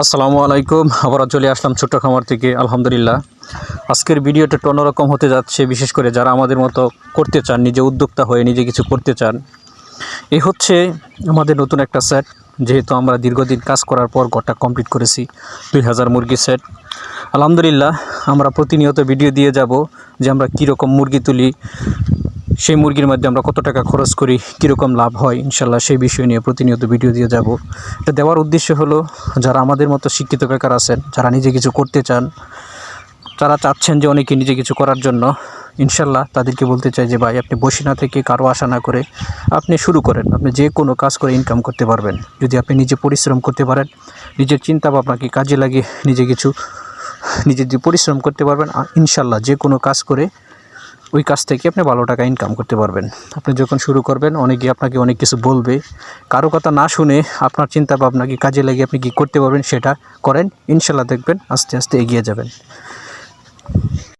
আসসালামু আলাইকুম। আবার চলে আসলাম ছোট্ট খামার থেকে। আলহামদুলিল্লাহ, আজকের ভিডিওটা একটু অন্যরকম হতে যাচ্ছে, বিশেষ করে যারা আমাদের মতো করতে চান, নিজে উদ্যোক্তা হয়ে নিজে কিছু করতে চান। এই হচ্ছে আমাদের নতুন একটা সেট। যেহেতু আমরা দীর্ঘদিন কাজ করার পর ঘরটা কমপ্লিট করেছি, 2000 মুরগির সেট। আলহামদুলিল্লাহ, আমরা প্রতিনিয়ত ভিডিও দিয়ে যাব যে আমরা কীরকম মুরগি তুলি, সেই মুরগির মধ্যে আমরা কত টাকা খরচ করি, কীরকম লাভ হয়। ইনশাল্লাহ সেই বিষয় নিয়ে প্রতিনিয়ত ভিডিও দিয়ে যাব। এটা দেওয়ার উদ্দেশ্য হলো, যারা আমাদের মতো শিক্ষিত বেকার আছেন, যারা নিজে কিছু করতে চান, যারা চাচ্ছেন যে অনেকে নিজে কিছু করার জন্য, ইনশাল্লাহ তাদেরকে বলতে চাই যে ভাই, আপনি বসে না থেকে, কারো আশা না করে আপনি শুরু করেন। আপনি যে কোনো কাজ করে ইনকাম করতে পারবেন যদি আপনি নিজে পরিশ্রম করতে পারেন। নিজের চিন্তা ভাবনাকে কাজে লাগিয়ে নিজে যদি পরিশ্রম করতে পারবেন, ইনশাল্লাহ যে কোনো কাজ করে ওই কাজ থেকে আপনি ভালো টাকা ইনকাম করতে পারবেন। আপনি যখন শুরু করবেন, অনেকে আপনাকে অনেক কিছু বলবে, কারো কথা না শুনে আপনার চিন্তা ভাবনাকে কাজে লাগিয়ে আপনি কী করতে পারবেন সেটা করেন। ইনশাল্লাহ দেখবেন আস্তে আস্তে এগিয়ে যাবেন।